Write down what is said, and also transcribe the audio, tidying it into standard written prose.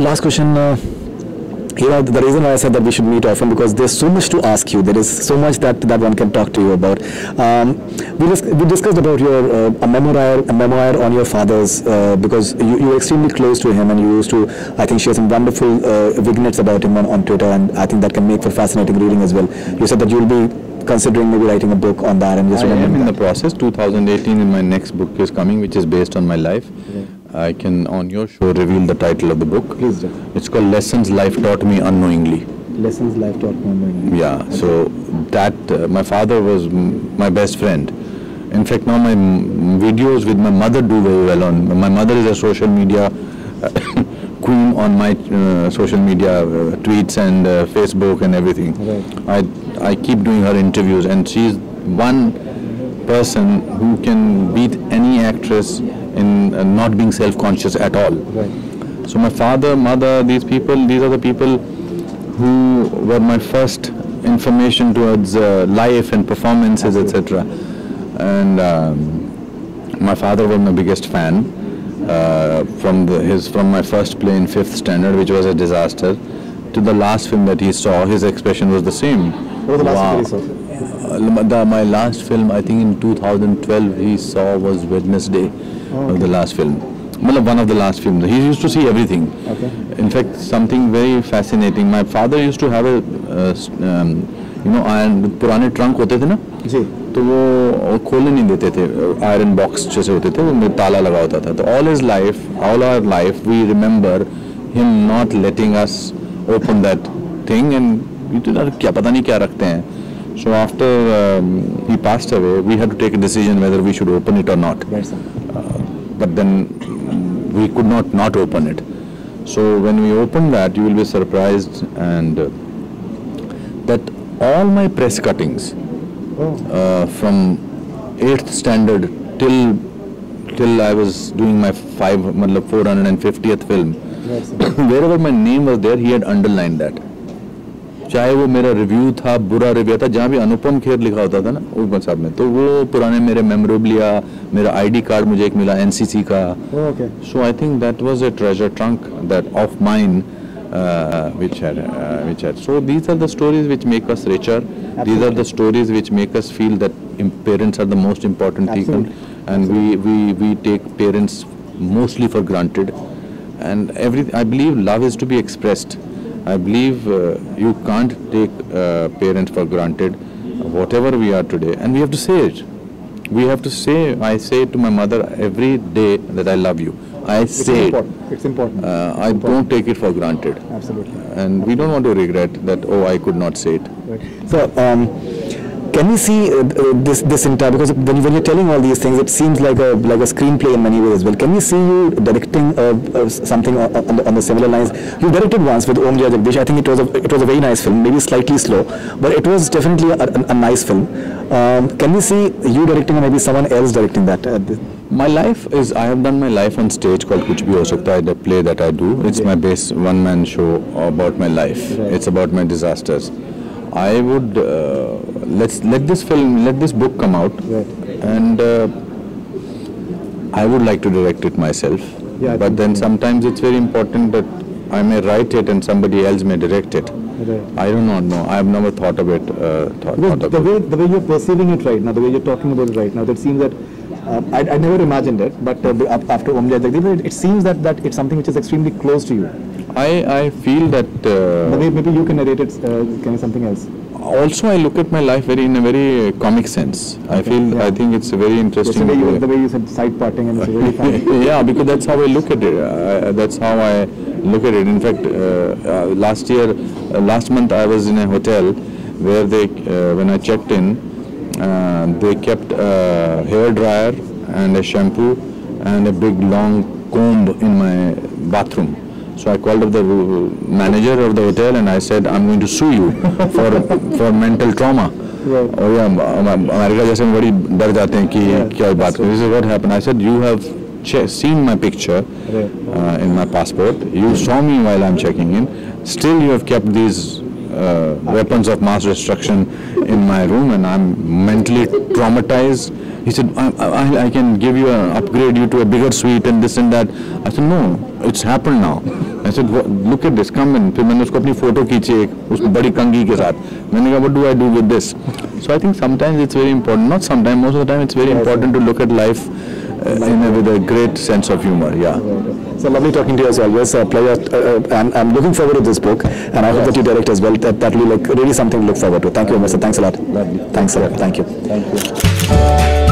last question. The reason why I said that we should meet often, because there's so much to ask you. There is so much that one can talk to you about. We discussed about your a memoir on your father's, because you were extremely close to him, and you used to, I think, share some wonderful vignettes about him on Twitter, and I think that can make for fascinating reading as well. You said that you'll be considering maybe writing a book on that, and just I am in the process. 2018 in my next book is coming, which is based on my life. Yeah. I can, on your show, reveal the title of the book. Please do. It's called Lessons Life Taught Me Unknowingly. Lessons Life Taught Me Unknowingly. Yeah, okay. So that, my father was my best friend. In fact, now my videos with my mother do very well on. My mother is a social media queen on my social media tweets and Facebook and everything. Right. I keep doing her interviews, and she's one person who can beat any actress in not being self-conscious at all. Right. So my father, mother, these are the people who were my first information towards life and performances, etc. And my father was my biggest fan. From my first play in 5th standard, which was a disaster, to the last film that he saw, his expression was the same. What was the last film he saw? My last film, I think in 2012, he saw was Wednesday. The last film. One of the last films. He used to see everything. Okay. In fact, something very fascinating. My father used to have a, iron, पुराने trunk होते थे ना? जी. तो वो खोलने नहीं देते थे. Iron box जैसे होते थे, उनमें ताला लगा होता था. तो all our life, we remember him not letting us open that thing, and we thought, क्या पता नहीं क्या रखते हैं. So after he passed away, we had to take a decision whether we should open it or not. Yes, but then we could not open it. So when we open that, you will be surprised, and that all my press cuttings from 8th standard till I was doing my 450th film, yes, wherever my name was there, he had underlined that. चाहे वो मेरा review था, बुरा review था, जहाँ भी अनुपम खेर लिखा होता था ना उस साहब में, तो वो पुराने मेरे मेमोरेबलिया, मेरा आईडी कार्ड मुझे एक मिला एनसीसी का. So I think that was a treasure trunk that of mine, which had. So these are the stories which make us richer. Absolutely. These are the stories which make us feel that parents are the most important people, and we take parents mostly for granted. And I believe love is to be expressed. I believe you can't take parents for granted, whatever we are today, and we have to say it. We have to say, I say to my mother every day that I love you. I say it. It's important. I don't take it for granted. Absolutely. And we don't want to regret that, oh, I could not say it. Right. So, can we see this entire, because when you're telling all these things, it seems like a screenplay in many ways as well. Can we see you directing something on the similar lines? You directed once with Om Jai Jagdish. I think it was a very nice film, maybe slightly slow, but it was definitely a nice film. Can we see you directing, or maybe someone else directing that? My life is, I have done my life on stage called Kuch Bhi Ho Sakta Hai, the play that I do. It's my base one-man show about my life. Right. It's about my disasters. I would let this book come out, right, and I would like to direct it myself. Yeah, but then sometimes it's very important that I may write it and somebody else may direct it. Right. I do not know. I have never thought of it. The way you're perceiving it right now, the way you're talking about it right now, that seems that I never imagined it. But after Om Jai Jagdish, it seems that it's something which is extremely close to you. I feel that. Maybe you can narrate it. Something else. Also, I look at my life in a very comic sense. Okay. I think it's a very interesting. Yes, the way you said side parting, and it's very funny. Yeah, because that's how I look at it. That's how I look at it. In fact, last month I was in a hotel where when I checked in, they kept a hair dryer and a shampoo and a big long comb in my bathroom. So I called up the manager of the hotel and I said, I'm going to sue you for mental trauma. Right. Oh yeah, America जैसे में बड़ी डर जाते हैं कि क्या बात करें. This is what happened. I said, you have seen my picture in my passport. You saw me while I'm checking in. Still, you have kept these weapons of mass destruction in my room, and I'm mentally traumatized. He said, I can give you upgrade you to a bigger suite and this and that. I said, no, it's happened now. I said, look at this, come in. फिर मैंने उसको अपनी photo खींची एक उस बड़ी कंघी के साथ. मैंने कहा, what do I do with this? So I think sometimes it's very important, not sometimes, most of the time it's very important to look at life with a great sense of humor, yeah. So lovely talking to you as always, pleasure, and I'm looking forward to this book, and I hope that you direct as well. That will be like really something to look forward to. Thank you, Mr. Thanks a lot. Lovely. Thanks a lot. Thank you. Thank you.